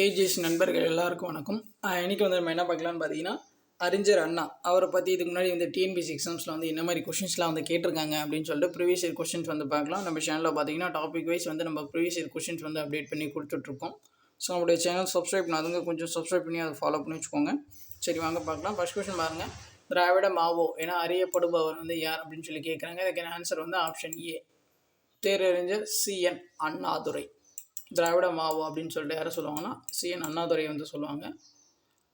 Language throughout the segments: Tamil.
ஏஜிஎஸ் நண்பர்கள் எல்லாருக்கும் வணக்கம். இன்றைக்கி வந்து நம்ம என்ன பார்க்கலான்னு பார்த்தீங்கன்னா, அறிஞர் அண்ணா அவரை பற்றி இதுக்கு முன்னாடி வந்து டிஎன்பிஎஸ்சி எக்ஸாம்ஸில் வந்து என்ன மாதிரி கொஷின்ஸ்லாம் வந்து கேட்டிருக்காங்க அப்படின்னு சொல்லிட்டு ப்ரீவியஸ் இயர் கொஷின்ஸ் வந்து பார்க்கலாம். நம்ம சேனலில் பார்த்தீங்கன்னா டாபிக் வைஸ் வந்து நம்ம ப்ரீவியஸ் இயர் கொஷின்ஸ் வந்து அப்டேட் பண்ணி கொடுத்துட்ருக்கோம். ஸோ நம்மளுடைய சேனல் சப்ஸ்கிரைப் பண்ணாதவங்க கொஞ்சம் சப்ஸ்கிரைப் பண்ணி அதை ஃபாலோ பண்ணி வச்சுக்கோங்க. சரி வாங்க பார்க்கலாம். ஃபர்ஸ்ட் கொஷின் பாருங்கள். திராவிட மாவோ என அறியப்படுபவர் வந்து யார் அப்படின்னு சொல்லி கேட்குறாங்க. இதுக்கான ஆன்சர் வந்து ஆப்ஷன் ஏ, பேரறிஞர் சிஎன் அண்ணாதுரை. திராவிட மாவோ அப்படின்னு சொல்லிட்டு யாரை சொல்லுவாங்கன்னா சிஎன் அண்ணாதுரை வந்து சொல்லுவாங்க.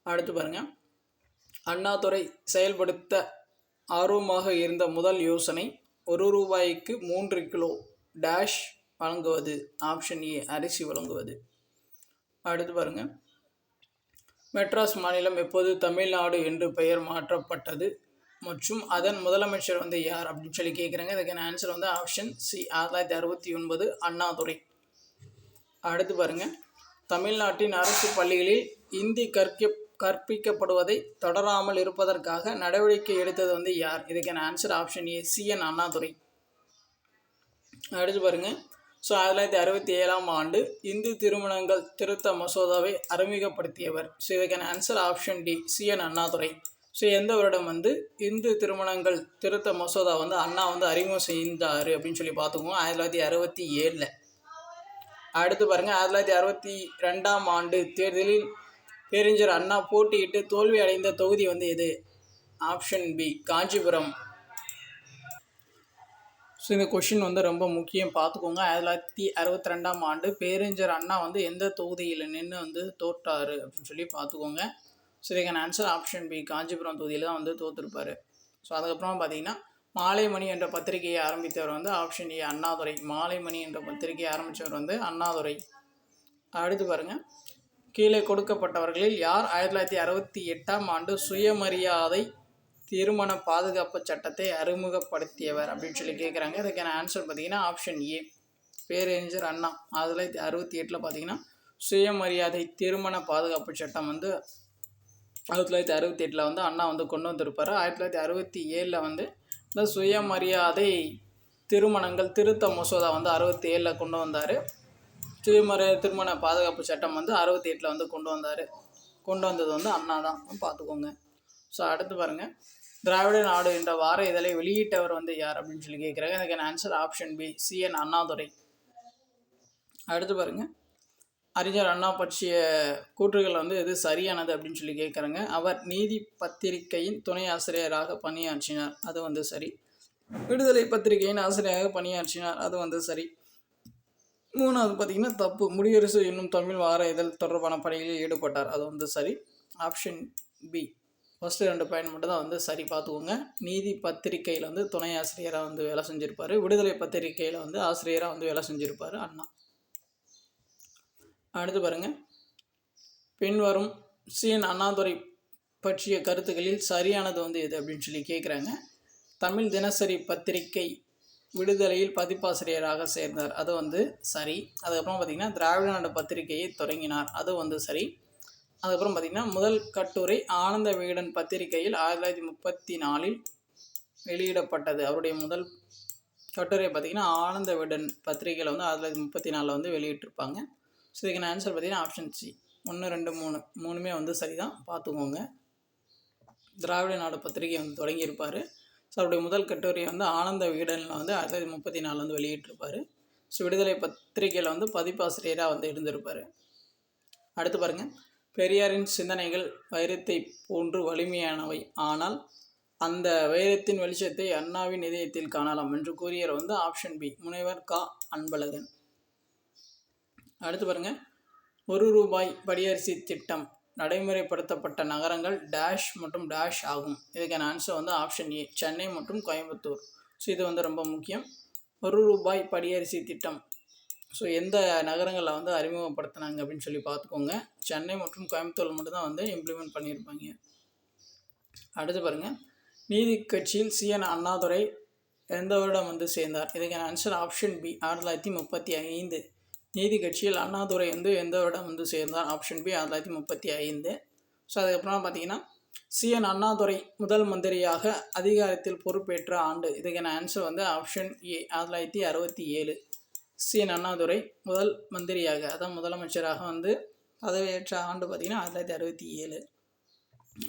அடுத்து பாருங்கள், அண்ணாதுரை செயல்படுத்த ஆர்வமாக இருந்த முதல் யோசனை ரூபாய்க்கு 3 கிலோ டேஷ் வழங்குவது. ஆப்ஷன் ஏ, அரிசி வழங்குவது. அடுத்து பாருங்கள், மெட்ராஸ் மாநிலம் எப்போது தமிழ்நாடு என்று பெயர் மாற்றப்பட்டது மற்றும் அதன் முதலமைச்சர் வந்து யார் அப்படின்னு சொல்லி கேட்குறாங்க. இதுக்கான ஆன்சர் வந்து ஆப்ஷன் சி, 1969 அண்ணாதுரை. அடுத்து பாருங்கள், தமிழ்நாட்டின் அரசு பள்ளிகளில் இந்தி கற்பிக்கப்படுவதை தொடராமல் இருப்பதற்காக நடவடிக்கை எடுத்தது வந்து யார்? இதுக்கான answer option A, C N Annadurai. அடுத்து பாருங்கள், ஸோ 1967ஆம் ஆண்டு இந்து திருமணங்கள் திருத்த மசோதாவை அறிமுகப்படுத்தியவர். ஸோ இதுக்கான answer option D, C N Annadurai. So எந்த வருடம் வந்து இந்து திருமணங்கள் திருத்த மசோதா வந்து அண்ணா வந்து அறிமுகம் செய்தார் அப்படின்னு சொல்லி பார்த்துக்குவோம். 1967. அடுத்து பாருங்கள், 1962ஆம் ஆண்டு தேர்தலில் பேரறிஞர் அண்ணா போட்டியிட்டு தோல்வி அடைந்த தொகுதி வந்து எது? Option B, Kanchipuram. ஸோ இந்த கொஷின் வந்து ரொம்ப முக்கியம், பார்த்துக்கோங்க. 1962ஆம் ஆண்டு பேரறிஞர் அண்ணா வந்து எந்த தொகுதியில் நின்று வந்து தோற்றார் அப்படின்னு சொல்லி பார்த்துக்கோங்க. ஸோ இதுக்கான ஆன்சர் ஆப்ஷன் பி, காஞ்சிபுரம் தொகுதியில் தான் வந்து தோற்றுருப்பார். ஸோ அதுக்கப்புறம் பார்த்தீங்கன்னா, மாலைமணி என்ற பத்திரிகையை ஆரம்பித்தவர் வந்து ஆப்ஷன் ஏ, அண்ணாதுரை. மாலைமணி என்ற பத்திரிகையை ஆரம்பித்தவர் வந்து அண்ணாதுரை. அடுத்து பாருங்கள், கீழே கொடுக்கப்பட்டவர்களில் யார் 1968ஆம் ஆண்டு சுயமரியாதை திருமண பாதுகாப்பு சட்டத்தை அறிமுகப்படுத்தியவர் அப்படின்னு சொல்லி கேட்குறாங்க. இதுக்கான ஆன்சர் பார்த்தீங்கன்னா ஆப்ஷன் ஏ, பேரறிஞர் அண்ணா. 1968 பார்த்தீங்கன்னா சுயமரியாதை திருமண பாதுகாப்பு சட்டம் வந்து 1968 வந்து அண்ணா வந்து கொண்டு வந்திருப்பார். 1967 வந்து இந்த சுயமரியாதை திருமணங்கள் திருத்த மசோதா வந்து 67 கொண்டு வந்தார். திருமண பாதுகாப்பு சட்டம் வந்து 68 வந்து கொண்டு வந்தது வந்து அண்ணா தான், பார்த்துக்கோங்க. ஸோ அடுத்து பாருங்கள், திராவிட நாடு என்ற வார இதழை வெளியிட்டவர் வந்து யார் அப்படின்னு சொல்லி கேட்குறாங்க. அதுக்கான answer option B, C N Annadurai. அடுத்து பாருங்கள், அறிஞர் அண்ணா பற்றிய கூற்றுகள் வந்து எது சரியானது அப்படின்னு சொல்லி கேட்குறாங்க. அவர் நீதி பத்திரிகையின் துணை ஆசிரியராக பணியாற்றினார், அது வந்து சரி. விடுதலை பத்திரிகையின் ஆசிரியராக பணியாற்றினார், அது வந்து சரி. மூணாவது பார்த்தீங்கன்னா தப்பு, முடியரசு என்னும் தமிழ் வார இதழ் தொடர்பான பணிகளில் ஈடுபட்டார், அது வந்து சரி. ஆப்ஷன் பி, ஃபஸ்ட்டு 2 பாயிண்ட் மட்டும் தான் வந்து சரி, பார்த்துக்கோங்க. நீதி பத்திரிகையில் வந்து துணை ஆசிரியராக வந்து வேலை செஞ்சுருப்பார். விடுதலை பத்திரிகையில் வந்து ஆசிரியராக வந்து வேலை செஞ்சுருப்பார் அண்ணா. அடுத்து பாருங்கள், பின்வரும் சிஎன் அண்ணாதுரை பற்றிய கருத்துக்களில் சரியானது வந்து எது அப்படின்னு சொல்லி கேட்குறாங்க. தமிழ் தினசரி பத்திரிகை விடுதலையில் பதிப்பாசிரியராக சேர்ந்தார், அது வந்து சரி. அதுக்கப்புறம் பார்த்திங்கன்னா திராவிட நாடு பத்திரிகையை தொடங்கினார், அது வந்து சரி. அதுக்கப்புறம் பார்த்திங்கன்னா முதல் கட்டுரை ஆனந்த விகடன் பத்திரிகையில் 1934 வெளியிடப்பட்டது. அவருடைய முதல் கட்டுரை பார்த்திங்கன்னா ஆனந்த விகடன் பத்திரிகையில் வந்து 1934 வந்து வெளியிட்டிருப்பாங்க. ஸோ இதுக்கான ஆன்சர் பார்த்திங்கன்னா ஆப்ஷன் சி, 1, 2, 3 மூணுமே வந்து சரி தான், பார்த்துக்கோங்க. திராவிட நாடு பத்திரிகை வந்து தொடங்கியிருப்பார். ஸோ அவருடைய முதல் கட்டுரையை வந்து ஆனந்த விகடனில் வந்து 1934 வந்து வெளியிட்டிருப்பார். ஸோ விடுதலை பத்திரிகையில் வந்து பதிப்பாசிரியராக வந்து இருந்திருப்பார். அடுத்து பாருங்கள், பெரியாரின் சிந்தனைகள் வைரத்தை போன்று வலிமையானவை, ஆனால் அந்த வைரத்தின் வெளிச்சத்தை அண்ணாவின் இதயத்தில் காணலாம் என்று கூறியவர் வந்து ஆப்ஷன் பி, முனைவர் க. அன்பழகன். அடுத்து பாருங்கள், ரூபாய் படியரிசி திட்டம் நடைமுறைப்படுத்தப்பட்ட நகரங்கள் டேஷ் மற்றும் டேஷ் ஆகும். இதுக்கான ஆன்சர் வந்து ஆப்ஷன் ஏ, சென்னை மற்றும் கோயம்புத்தூர். ஸோ இது வந்து ரொம்ப முக்கியம். ரூபாய் படியரிசி திட்டம் ஸோ எந்த நகரங்களில் வந்து அறிமுகப்படுத்தினாங்க அப்படின்னு சொல்லி பார்த்துக்கோங்க. சென்னை மற்றும் கோயம்புத்தூர் மட்டும்தான் வந்து இம்ப்ளிமெண்ட் பண்ணியிருப்பாங்க. அடுத்து பாருங்கள், நீதி கட்சியில் சிஎன் அண்ணாதுரை எந்த வருடம் வந்து சேர்ந்தார்? இதுக்கான ஆன்சர் ஆப்ஷன் பி, 1935. நீதி கட்சியில் அண்ணாதுரை வந்து எந்த வருடம் வந்து சேர்ந்தார்? Option B, 1935. ஸோ அதுக்கப்புறம் பார்த்தீங்கன்னா சிஎன் அண்ணாதுரை முதல் மந்திரியாக அதிகாரத்தில் பொறுப்பேற்ற ஆண்டு. இதுக்கான ஆன்சர் வந்து ஆப்ஷன் ஏ, 1967. சிஎன் அண்ணாதுரை முதல் மந்திரியாக, அதான் முதலமைச்சராக வந்து பதவியேற்ற ஆண்டு பார்த்திங்கன்னா 1967.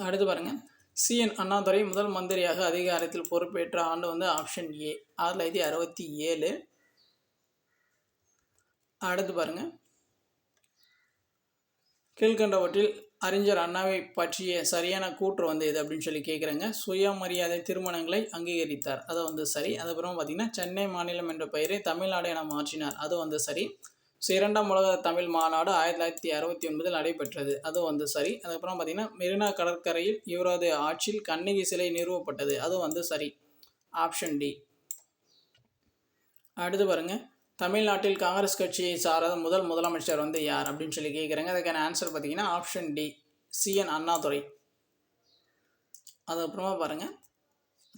அடுத்து பாருங்கள், சிஎன் அண்ணாதுரை முதல் மந்திரியாக அதிகாரத்தில் பொறுப்பேற்ற ஆண்டு வந்து ஆப்ஷன் ஏ 1967. அடுத்து பாருங்கள், கீழ்கண்டவற்றில் அறிஞர் அண்ணாவை பற்றிய சரியான கூற்று வந்து எது அப்படின்னு சொல்லி கேட்குறாங்க. சுயமரியாதை திருமணங்களை அங்கீகரித்தார், அது வந்து சரி. அதுக்கப்புறம் பார்த்திங்கன்னா சென்னை மாநிலம் என்ற பெயரை தமிழ்நாடு என மாற்றினார், அது வந்து சரி. இரண்டாம் உலக தமிழ் மாநாடு 1969 நடைபெற்றது, அது வந்து சரி. அதுக்கப்புறம் பார்த்திங்கன்னா மெரினா கடற்கரையில் இவரது ஆட்சியில் கண்ணகி சிலை நிறுவப்பட்டது, அது வந்து சரி, ஆப்ஷன் டி. அடுத்து பாருங்கள், தமிழ்நாட்டில் காங்கிரஸ் கட்சியை சாராத முதல் முதலமைச்சர் வந்து யார் அப்படின்னு சொல்லி கேட்குறாங்க. அதுக்கான ஆன்சர் பார்த்திங்கன்னா ஆப்ஷன் டி, சிஎன் அண்ணாதுரை. அதுக்கப்புறமா பாருங்கள்,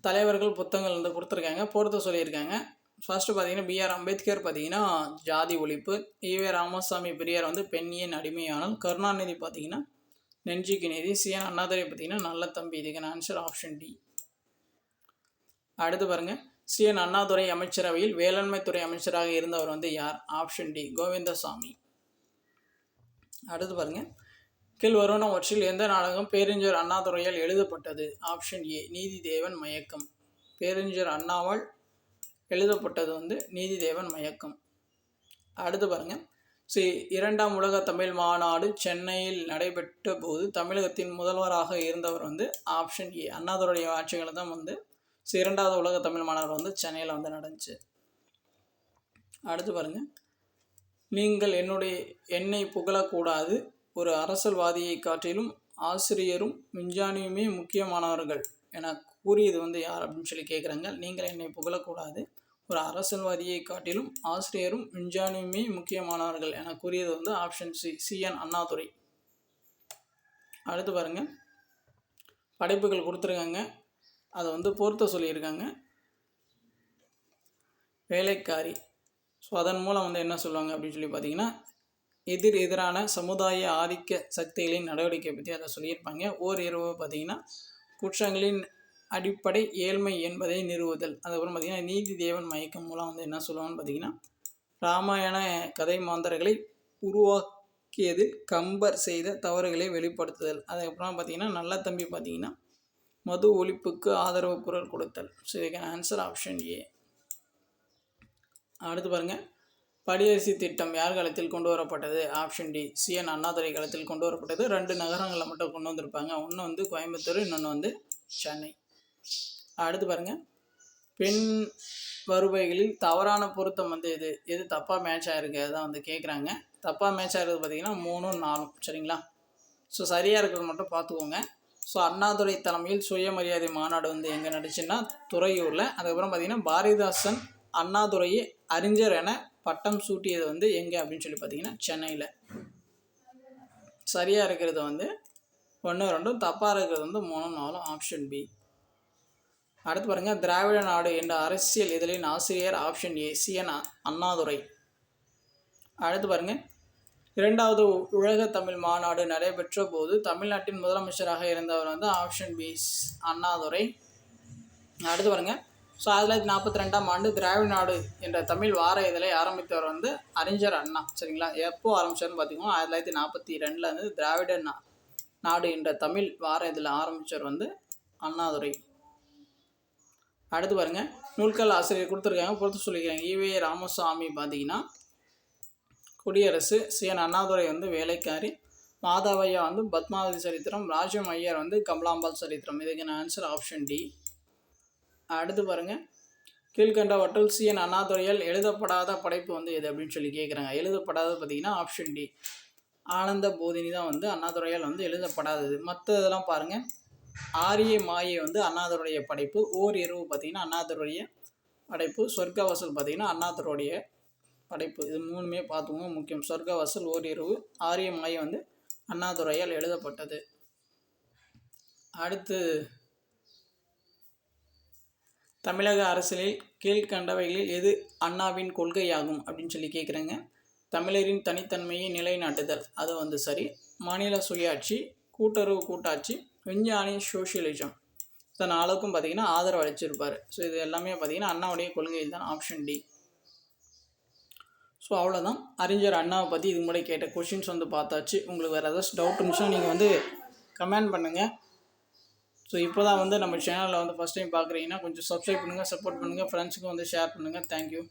தலைவர்கள் புத்தகங்கள் வந்து கொடுத்துருக்காங்க, பொறுத்த சொல்லியிருக்காங்க. ஃபஸ்ட்டு பார்த்திங்கன்னா பிஆர் அம்பேத்கர் பார்த்திங்கன்னா ஜாதி ஒழிப்பு, ஈவே ராமசாமி பெரியார் வந்து பெண்ணியின் அடிமையானல், கருணாநிதி பார்த்திங்கன்னா நெஞ்சுக்கு நீதி, சிஎன் அண்ணாதுரை பார்த்திங்கன்னா நல்ல தம்பி. இதுக்கான ஆன்சர் ஆப்ஷன் டி. அடுத்து பாருங்கள், சிஎன் அண்ணாதுரை அமைச்சரவையில் வேளாண்மைத்துறை அமைச்சராக இருந்தவர் வந்து யார்? Option D, Govindasamy. அடுத்து பாருங்கள், கீழ் வருவனவற்றில் எந்த நாடகம் பேரறிஞர் அண்ணாதுரையால் எழுதப்பட்டது? ஆப்ஷன் ஏ, நீதிதேவன் மயக்கம். பேரறிஞர் அண்ணாவால் எழுதப்பட்டது வந்து நீதிதேவன் மயக்கம். அடுத்து பாருங்கள், இரண்டாம் உலக தமிழ் மாநாடு சென்னையில் நடைபெற்ற போது தமிழகத்தின் முதல்வராக இருந்தவர் வந்து ஆப்ஷன் ஏ, அண்ணாதுரைய ஆட்சிகளை தான் வந்து இரண்டாவது உலக தமிழ் மாநாடு வந்து சென்னையில் வந்து நடந்துச்சு. அடுத்து பாருங்கள், நீங்கள் என்னை புகழக்கூடாது, ஒரு அரசியல்வாதியை காட்டிலும் ஆசிரியரும் விஞ்ஞானியுமே முக்கியமானவர்கள் என கூறியது வந்து யார் அப்படின்னு சொல்லி கேட்குறாங்க. நீங்கள் என்னை புகழக்கூடாது, ஒரு அரசியல்வாதியை காட்டிலும் ஆசிரியரும் விஞ்ஞானியுமே முக்கியமானவர்கள் என கூறியது வந்து ஆப்ஷன் சி, சிஎன் அண்ணாதுரை. அடுத்து பாருங்கள், படைப்புகள் கொடுத்துருக்காங்க, அதை வந்து பொறுத்த சொல்லியிருக்காங்க. வேலைக்காரி, ஸோ அதன் மூலம் வந்து என்ன சொல்லுவாங்க அப்படின்னு சொல்லி பார்த்தீங்கன்னா எதிரான சமுதாய ஆதிக்க சக்திகளின் நடவடிக்கை பற்றி அதை சொல்லியிருப்பாங்க. ஓரிரவு பார்த்திங்கன்னா குற்றங்களின் அடிப்படை ஏழ்மை என்பதை நிறுவுதல். அதுக்கப்புறம் பார்த்திங்கன்னா நீதி தேவன் மயக்கம் மூலம் வந்து என்ன சொல்லுவாங்கன்னு பார்த்திங்கன்னா ராமாயண கதை மாந்தர்களை உருவாக்கியதில் கம்பர் செய்த தவறுகளை வெளிப்படுத்துதல். அதுக்கப்புறம் பார்த்திங்கன்னா நல்ல தம்பி பார்த்திங்கன்னா மது ஒழிப்புக்கு ஆதரவு குரல் கொடுத்தல். ஸோ இதுக்கான ஆன்சர் ஆப்ஷன் ஏ. அடுத்து பாருங்கள், படியரசி திட்டம் யார் காலத்தில் கொண்டு வரப்பட்டது? ஆப்ஷன் டி, சிஎன் அண்ணாதுரை காலத்தில் கொண்டு வரப்பட்டது. 2 நகரங்களில் மட்டும் கொண்டு வந்திருப்பாங்க, ஒன்று வந்து கோயம்புத்தூர், இன்னொன்று வந்து சென்னை. அடுத்து பாருங்கள், பெண் வருவைகளில் தவறான பொருத்தம் வந்து எது தப்பாக மேட்ச் ஆகிருக்கு அதுதான் வந்து கேட்குறாங்க. தப்பாக மேட்ச் ஆகிறது பார்த்திங்கன்னா 3, 4, சரிங்களா? ஸோ சரியாக இருக்கிறது மட்டும் பார்த்துக்கோங்க. ஸோ அண்ணாதுரை தலைமையில் சுயமரியாதை மாநாடு வந்து எங்கே நடந்துச்சுன்னா துறையூரில். அதுக்கப்புறம் பார்த்திங்கன்னா பாரதிதாசன் அண்ணாதுரையை அறிஞர் என பட்டம் சூட்டியது வந்து எங்கே அப்படின்னு சொல்லி பார்த்தீங்கன்னா சென்னையில். சரியாக இருக்கிறது வந்து 1, 2, தப்பாக இருக்கிறது வந்து 3, 4, ஆப்ஷன் பி. அடுத்து பாருங்கள், திராவிட நாடு என்ற அரசியல் இதழின் ஆசிரியர்? Option A, C N Annadurai. அடுத்து பாருங்கள், 2வது உலக தமிழ் மாநாடு நடைபெற்ற போது தமிழ்நாட்டின் முதலமைச்சராக இருந்தவர் வந்து ஆப்ஷன் பி, அண்ணாதுரை. அடுத்து பாருங்கள், ஸோ 1942ஆம் ஆண்டு திராவிட நாடு என்ற தமிழ் வார இதழை ஆரம்பித்தவர் வந்து அறிஞர் அண்ணா, சரிங்களா? எப்போ ஆரம்பித்தார்னு பார்த்தீங்கன்னா 1942 வந்து திராவிட நாடு என்ற தமிழ் வார இதழை ஆரம்பித்தவர் வந்து அண்ணாதுரை. அடுத்து பாருங்கள், நூல்கள் ஆசிரியர் கொடுத்துருக்காங்க, பொறுத்து சொல்லிக்கிறாங்க. ஈவே ராமசாமி பார்த்தீங்கன்னா குடியரசு, சிஎன் அண்ணாதுரை வந்து வேலைக்காரி, மாதவையா வந்து பத்மாவதி சரித்திரம், ராஜம் ஐயர் வந்து கமலாம்பாள் சரித்திரம். இதுக்கான ஆன்சர் ஆப்ஷன் டி. அடுத்து பாருங்கள், கீழ்கண்டவற்றில் சிஎன் அண்ணாதுரையால் எழுதப்படாத படைப்பு வந்து எது அப்படின்னு சொல்லி கேட்குறாங்க. எழுதப்படாதது பார்த்திங்கன்னா ஆப்ஷன் டி, ஆனந்த போதினி தான் வந்து அண்ணாதுரையால் வந்து எழுதப்படாதது. மற்ற இதெல்லாம் பாருங்கள், ஆரிய மாயை வந்து அண்ணாதுரைய படைப்பு, ஓர் இரவு பார்த்திங்கன்னா அண்ணாதுரைய படைப்பு, சொர்க்கவாசல் பார்த்திங்கன்னா அண்ணாதுரைய படைப்பு. இது 3மே பார்த்துங்க முக்கியம். சொர்க்கவாசல், ஓர் இரவு, ஆரிய மாயை வந்து அண்ணாதுரையால் எழுதப்பட்டது. அடுத்து தமிழக அரசியலில் கீழ்கண்டவைகளில் எது அண்ணாவின் கொள்கையாகும் அப்படின்னு சொல்லி கேட்குறாங்க. தமிழரின் தனித்தன்மையை நிலைநாட்டுதல், அது வந்து சரி. மாநில சுயாட்சி, கூட்டுறவு கூட்டாட்சி, விஞ்ஞானி சோஷியலிசம், இந்த 4க்கும் பார்த்திங்கன்னா ஆதரவு அளிச்சிருப்பார். ஸோ இது எல்லாமே பார்த்திங்கன்னா அண்ணாவுடைய கொள்கையில் தான், ஆப்ஷன் டி. ஸோ அவ்வளோதான். அறிஞர் அண்ணாவை பற்றி இதுக்கு முன்னாடி கேட்ட கொஷின்ஸ் வந்து பார்த்தாச்சு. உங்களுக்கு வேறு ஏதாச்சும் டவுட் இருந்துச்சுன்னா நீங்கள் வந்து கமெண்ட் பண்ணுங்கள். ஸோ இப்போ தான் வந்து நம்ம சேனலில் வந்து ஃபஸ்ட் டைம் பார்க்குறீங்கன்னா கொஞ்சம் சப்ஸ்கிரைப் பண்ணுங்கள், சப்போர்ட் பண்ணுங்கள், ஃப்ரெண்ட்ஸுக்கும் வந்து ஷேர் பண்ணுங்கள். தேங்க்யூ.